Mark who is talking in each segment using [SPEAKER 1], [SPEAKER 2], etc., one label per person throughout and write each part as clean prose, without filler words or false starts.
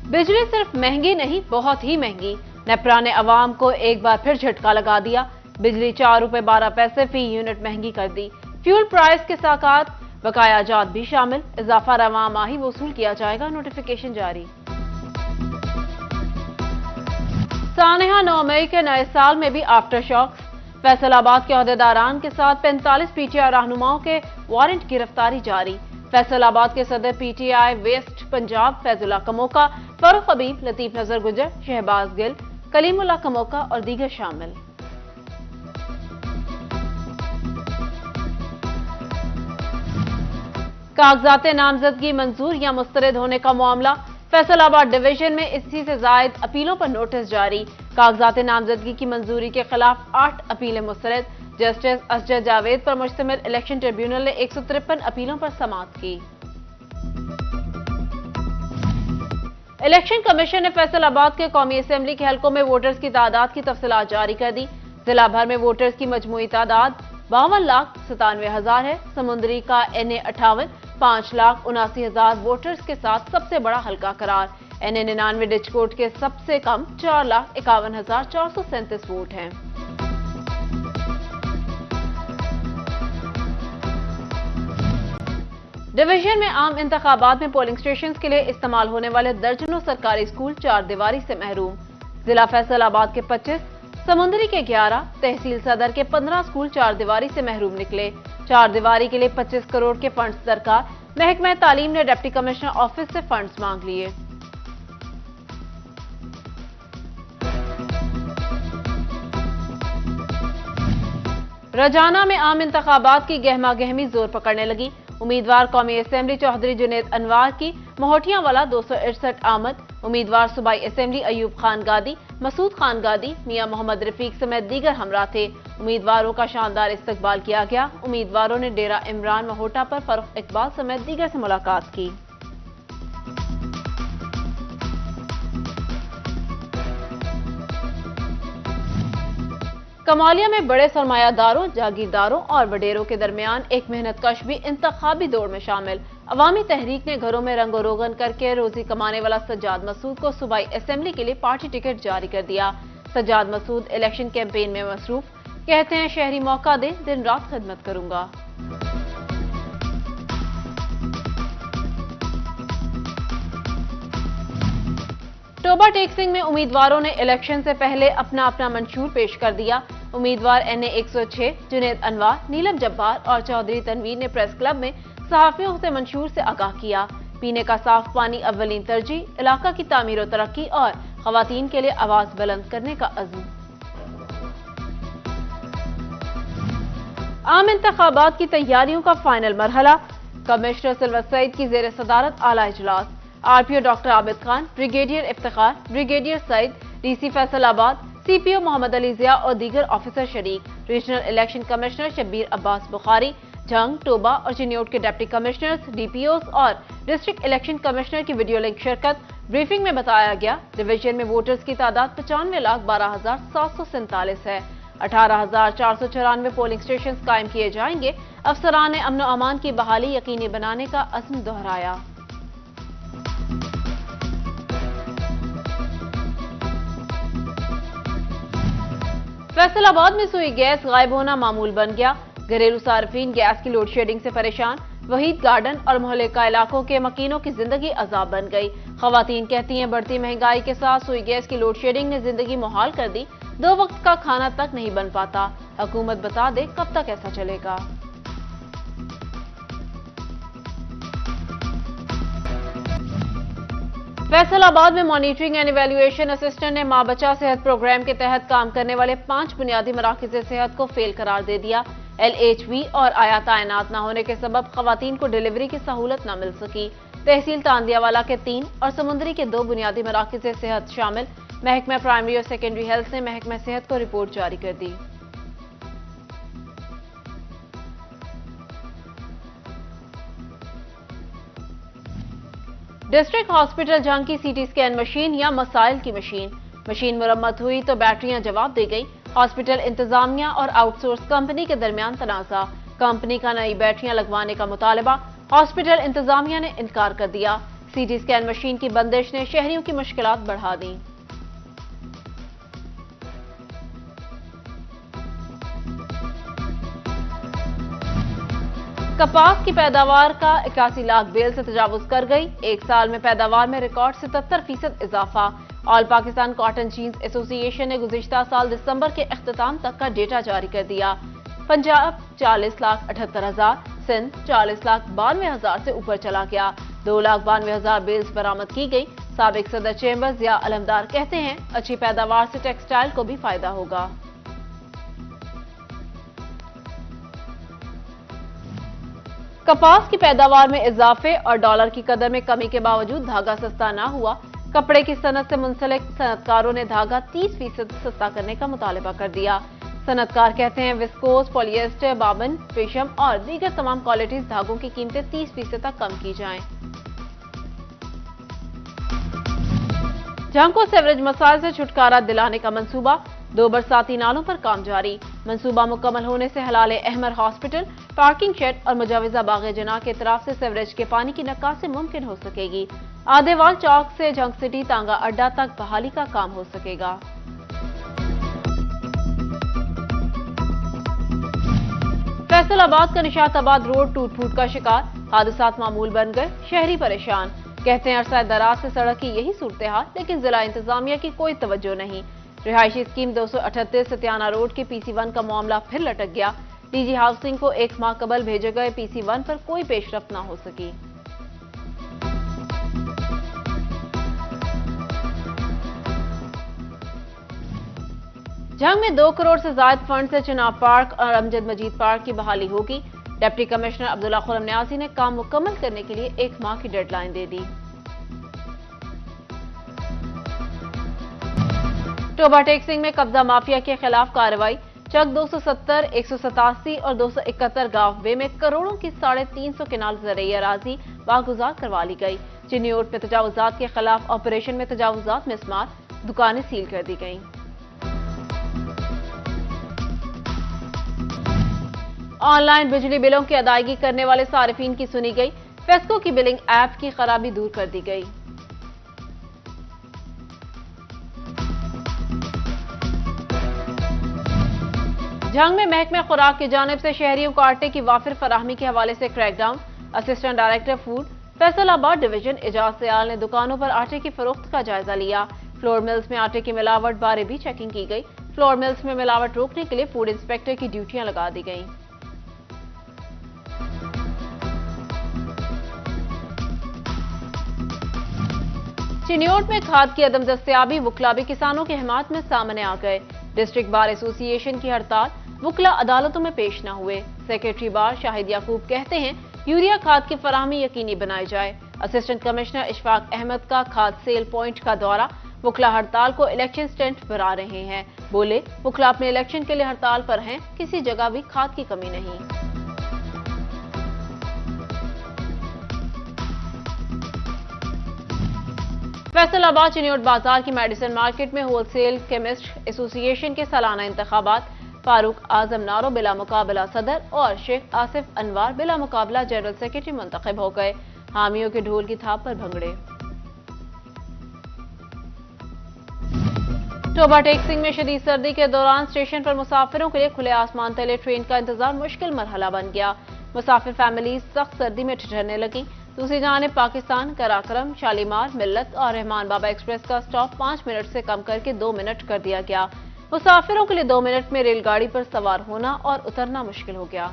[SPEAKER 1] बिजली सिर्फ महंगी नहीं, बहुत ही महंगी। नेपरा ने अवाम को एक बार फिर झटका लगा दिया। बिजली 4 रुपए 12 पैसे फी यूनिट महंगी कर दी। फ्यूल प्राइस के साथ बकाया जात भी शामिल। इजाफा रवां माही वसूल किया जाएगा, नोटिफिकेशन जारी। सानेहा 9 मई के नए साल में भी आफ्टर शॉक्स। फैसलाबाद के अहदेदारान के साथ 45 पीटीआई रहनुमाओं के वारंट गिरफ्तारी जारी। फैसलाबाद के सदर पीटीआई वेस्ट पंजाब फैजुल्ला कमोका, फरूख हबीब, लतीफ नजर गुजर, शहबाज गिल, कलीमुल्ला कमोका और दीगर शामिल। कागजात नामजदगी मंजूर या मुस्तरद होने का मामला। फैसलाबाद डिवीजन में 80 से जायद अपीलों पर नोटिस जारी। कागजात नामजदगी की मंजूरी के खिलाफ 8 अपीलें मुस्तरद। जस्टिस असजद जावेद पर मुश्तमिल इलेक्शन ट्रिब्यूनल ने 153 अपीलों पर समाअत की। इलेक्शन कमीशन ने फैसलाबाद के कौमी असेंबली के हलकों में वोटर्स की तादाद की तफसीलात जारी कर दी। जिला भर में वोटर्स की मजमूई तादाद 52,97,000 है। समुंदरी का NA 58 5,79,000 वोटर्स के साथ सबसे बड़ा हलका करार। NA 99 डिचकोट के सबसे कम 4,51,437 वोट हैं। डिवीजन में आम इंतखाबात में पोलिंग स्टेशन के लिए इस्तेमाल होने वाले दर्जनों सरकारी स्कूल 4 दीवारी से महरूम। जिला फैसलाबाद के 25, समुंदरी के 11, तहसील सदर के 15 स्कूल 4 दीवारी से महरूम निकले। 4 दीवारी के लिए 25 करोड़ के फंड्स दरकार। महकमा तालीम ने डिप्टी कमिश्नर ऑफिस से फंड्स मांग लिए। रजाना में आम इंतखाबात की गहमा गहमी जोर पकड़ने लगी। उम्मीदवार कौमी असेंबली चौधरी जुनेद अनवार की महोटियां वाला 261 आमद। उम्मीदवार सूबाई असेंबली अयूब खान गादी, मसूद खान गादी, मियां मोहम्मद रफीक समेत दीगर हमरा थे। उम्मीदवारों का शानदार इस्तकबाल किया गया। उम्मीदवारों ने डेरा इमरान महोटा पर फरूख इकबाल समेत दीगर से मुलाकात की। कमालिया में बड़े सरमायादारों, जागीरदारों और वडेरों के दरमियान एक मेहनतकश भी इंतखाबी दौड़ में शामिल। अवामी तहरीक ने घरों में रंगो रोगन करके रोजी कमाने वाला सज्जाद मसूद को सूबाई असेंबली के लिए पार्टी टिकट जारी कर दिया। सज्जाद मसूद इलेक्शन कैंपेन में मसरूफ, कहते हैं शहरी मौका दें, दिन रात खिदमत करूंगा। टोबा टेक्सिंग में उम्मीदवारों ने इलेक्शन से पहले अपना अपना मंशूर पेश कर दिया। उम्मीदवार NA 106 जुनेद अनवार, नीलम जब्बार और चौधरी तनवीर ने प्रेस क्लब में सहाफियों से मंशूर से आगाह किया। पीने का साफ पानी अव्वलीन तरजीह, इलाका की तामीर और तरक्की और खवातीन के लिए आवाज बुलंद करने का अज़्म। आम इंतखाबात की तैयारियों का फाइनल मरहला। कमिश्नर सिल्वर सईद की जेर सदारत आला इजलास। RPO doctor Abid Khan, brigadier Iftikhar, brigadier Saeed, DC Faisalabad, CPO Mohammad Ali Zia और दीगर ऑफिसर शरीक। Regional election commissioner Shabbir Abbas Bukhari, Jhang, Toba और चिन्योट के डिप्टी कमिश्नर्स, DPOs और डिस्ट्रिक्ट इलेक्शन कमिश्नर की वीडियो लिंक शिरकत। ब्रीफिंग में बताया गया डिवीजन में वोटर्स की तादाद 95,12,747 है। 18,494 पोलिंग स्टेशन कायम किए जाएंगे। अफसरान ने अमन अमान की बहाली यकीनी बनाने का अज़्म दोहराया। फैसलाबाद में सुई गैस गायब होना मामूल बन गया। घरेलू सार्फिन गैस की लोड शेडिंग से परेशान। वहीद गार्डन और मोहल्ले का इलाकों के मकीनों की जिंदगी अजाब बन गई। खवातीन कहती हैं बढ़ती महंगाई के साथ सुई गैस की लोड शेडिंग ने जिंदगी मुहाल कर दी। 2 वक्त का खाना तक नहीं बन पाता। हुकूमत बता दे कब तक ऐसा चलेगा। फैसलाबाद में मॉनिटरिंग एंड इवैल्यूएशन असिस्टेंट ने मां बच्चा सेहत प्रोग्राम के तहत काम करने वाले 5 बुनियादी मराकज़ सेहत को फेल करार दे दिया। LHV और आया तैनात न होने के सबब खवातीन को डिलीवरी की सहूलत न मिल सकी। तहसील तांदियावाला के 3 और समुंदरी के 2 बुनियादी मराकज़ सेहत शामिल। महकमा प्राइमरी और सेकेंडरी हेल्थ ने महकमा सेहत को रिपोर्ट जारी कर दी। डिस्ट्रिक्ट हॉस्पिटल जंग की CT स्कैन मशीन या मसाइल की मशीन मुरम्मत हुई तो बैटरियां जवाब दे गई। हॉस्पिटल इंतजामिया और आउटसोर्स कंपनी के दरमियान तनाजा। कंपनी का नई बैटरियां लगवाने का मुतालबा, हॉस्पिटल इंतजामिया ने इनकार कर दिया। सीटी स्कैन मशीन की बंदिश ने शहरियों की मुश्किलात बढ़ा दी। कपास की पैदावार का 81 लाख बेल से तजावुज कर गई। एक साल में पैदावार में रिकॉर्ड 77% इजाफा। All Pakistan cotton ginners association ने गुज़िश्ता साल दिसंबर के इख्तिताम तक का डेटा जारी कर दिया। पंजाब 40,78,000, सिंध 40,92,000 से ऊपर चला गया। 2,92,000 बेल्स बरामद की गई। साबिक सदर चेंबर जिया अलमदार कहते हैं अच्छी पैदावार से टेक्सटाइल को भी फायदा होगा। कपास की पैदावार में इजाफे और डॉलर की कदर में कमी के बावजूद धागा सस्ता न हुआ। कपड़े की सनत से मुंसलिक सनतकारों ने धागा 30% सस्ता करने का मुतालबा कर दिया। सनतकार कहते हैं विस्कोस, पॉलिएस्टर, बाबन, रेशम और दीगर तमाम क्वालिटीज धागों की कीमतें 30% तक कम की जाएं। जहां को सीवरेज मसाइल से छुटकारा दिलाने का मंसूबा। 2 बरसाती नालों पर काम जारी। मंसूबा मुकम्मल होने से हलाले अहमर हॉस्पिटल, पार्किंग शेड और मुजाविजा बागे जना के तरफ से सीवरेज के पानी की निकासी मुमकिन हो सकेगी। आदेवाल चौक से जंग सिटी तांगा अड्डा तक बहाली का काम हो सकेगा। फैसलाबाद का निशाताबाद रोड टूट फूट का शिकार। हादसात मामूल बन गए, शहरी परेशान। कहते हैं अरसा दराज से सड़क की यही सूरत हाल, लेकिन जिला इंतजामिया की कोई तवज्जो नहीं। रिहायशी स्कीम 238 सत्याना रोड के PC1 का मामला फिर लटक गया। डीजी हाउसिंग को 1 माह कबल भेजे गए PC1 पर कोई पेशरफ्त न हो सकी। जंग में 2 करोड़ से ज्यादा फंड से चिनाब पार्क और अमजद मजीद पार्क की बहाली होगी। डिप्टी कमिश्नर अब्दुल्ला खुरम न्याजी ने काम मुकम्मल करने के लिए 1 माह की डेडलाइन दे दी। टोबा टेक्सिंग में कब्जा माफिया के खिलाफ कार्रवाई। चक 270, 187 और 271 गांव वे में करोड़ों की 350 किनाल ज़रई अराजी बागुजार करवा ली गई। चिन्योट में तजावुजात के खिलाफ ऑपरेशन में तजावुजात मिसमार, दुकानें सील कर दी गईं। ऑनलाइन बिजली बिलों की अदायगी करने वाले सारिफीन की सुनी गई। फेस्को की बिलिंग ऐप की खराबी दूर कर दी गई। जंग में महकमे खुराक की जानिब से शहरियों को आटे की वाफिर फराहमी के हवाले से crackdown. Assistant director food Faisalabad division Ejaz Sayal ने दुकानों पर आटे की फरोख्त का जायजा लिया। फ्लोर मिल्स में आटे की मिलावट बारे भी चेकिंग की गई। फ्लोर मिल्स में मिलावट रोकने के लिए फूड इंस्पेक्टर की ड्यूटियां लगा दी गईं। चिन्योट में खाद की अदम दस्तयाबी, वुकला भी किसानों की हिमायत में सामने आ गए। डिस्ट्रिक्ट बार एसोसिएशन की हड़ताल, वुकला अदालतों में पेश न हुए। सेक्रेटरी बार शाहिद याकूब कहते हैं यूरिया खाद की फराहमी यकीनी बनाई जाए। असिस्टेंट कमिश्नर इशफाक अहमद का खाद सेल पॉइंट का दौरा। वुकला हड़ताल को इलेक्शन स्टंट बना रहे हैं। बोले वुकला अपने इलेक्शन के लिए हड़ताल पर हैं, किसी जगह भी खाद की कमी नहीं। फैसलाबाद चिन्योट बाजार की मेडिसिन मार्केट में होलसेल केमिस्ट एसोसिएशन के सालाना इंतखाबात। फारूक आजम नारो बिला मुकाबला सदर और शेख आसिफ अनवार बिला मुकाबला जनरल सेक्रेटरी मुंतखब हो गए। हामियों के ढोल की थाप पर भंगड़े। टोबा टेक्सिंग में शदीद सर्दी के दौरान स्टेशन पर मुसाफिरों के लिए खुले आसमान तले ट्रेन का इंतजार मुश्किल मरहला बन गया। मुसाफिर फैमिली सख्त सर्दी में ठिठुरने लगी। दूसरी जानिब पाकिस्तान कराक्रम, शालीमार, मिल्लत और रहमान बाबा एक्सप्रेस का स्टॉप 5 मिनट से कम करके 2 मिनट कर दिया गया। मुसाफिरों के लिए 2 मिनट में रेलगाड़ी पर सवार होना और उतरना मुश्किल हो गया।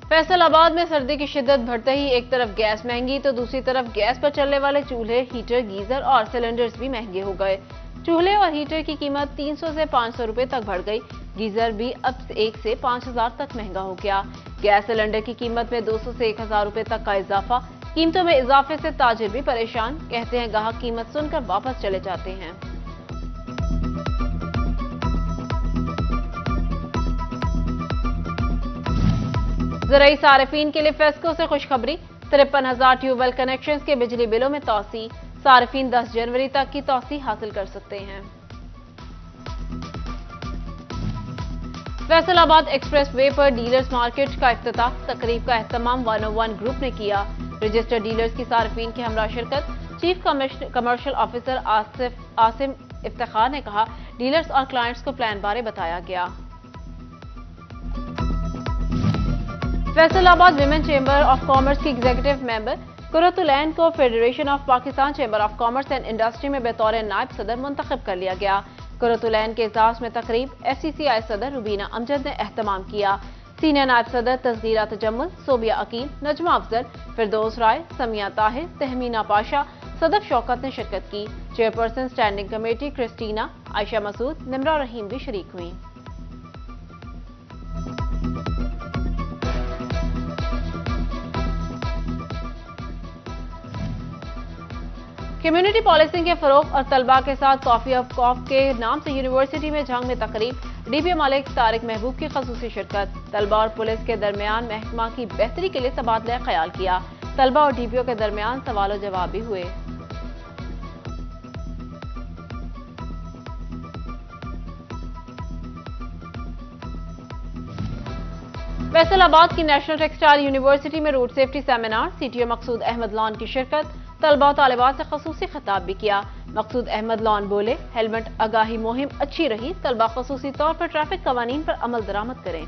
[SPEAKER 1] फैसलाबाद में सर्दी की शिद्दत बढ़ते ही एक तरफ गैस महंगी तो दूसरी तरफ गैस पर चलने वाले चूल्हे, हीटर, गीजर और सिलेंडर्स भी महंगे हो गए। चूल्हे और हीटर की कीमत 300 से 500 रुपए तक बढ़ गई। गीजर भी अब 1 से 5000 तक महंगा हो गया। गैस सिलेंडर की कीमत में 200 से 1000 रुपए तक का इजाफा। कीमतों में इजाफे से ताजिर भी परेशान। कहते हैं ग्राहक कीमत सुनकर वापस चले जाते हैं। ज़राई सारिफीन के लिए फेस्को से खुशखबरी। 53,000 ट्यूबवेल कनेक्शंस के बिजली बिलों में तौसी। सारिफीन 10 जनवरी तक की तौसी हासिल कर सकते हैं। फैसलाबाद एक्सप्रेस वे पर डीलर्स मार्केट का इफ्तिताह। तकरीब का एहतमाम 101 ग्रुप ने किया। रजिस्टर्ड डीलर्स की सार्फिन की हमरा शिरकत। Chief commercial officer Asim Iftikhar ने कहा, डीलर्स और क्लाइंट्स को प्लान बारे बताया गया। Faisalabad women chamber of commerce की एग्जीक्यूटिव मेंबर कुरतुलैन को federation of Pakistan chamber of commerce and industry में बतौर नायब सदर मुंतखब कर लिया गया। कुरतुलैन के इजलास में तकरीब FCCI सदर रुबीना अमजद ने एहतमाम किया। सीनियर नायब सदर तस्दीरा तजम्मुल, सोबिया अकील, नजमा अफजल, फिरदौस राय, समिया ताहिर, तहमीना पाशा, सदफ शौकत ने शिरकत की। Chairperson standing committee Christina, Ayesha Masood, Nimra Rahim भी शरीक हुई। कम्युनिटी पॉलिसिंग के फरोग और तलबा के साथ कॉफी ऑफ कॉफ के नाम से यूनिवर्सिटी में जंग में तकरीब। DPO मालिक तारिक महबूब की खसूसी शिरकत। तलबा और पुलिस के दरमियान महकमा की बेहतरी के लिए तबादला ख्याल किया। तलबा और DPO के दरमियान सवाल और जवाब भी हुए। फैसलाबाद की नेशनल टेक्सटाइल यूनिवर्सिटी में रोड सेफ्टी सेमिनार। CTO मकसूद अहमद लॉन की शिरकत। तलबा और तालिबात से खसूसी खिताब भी किया। मकसूद अहमद लॉन बोले, हेलमेट आगाही मुहिम अच्छी रही। तलबा खसूसी तौर पर ट्रैफिक कवानीन पर अमल दरामद करें।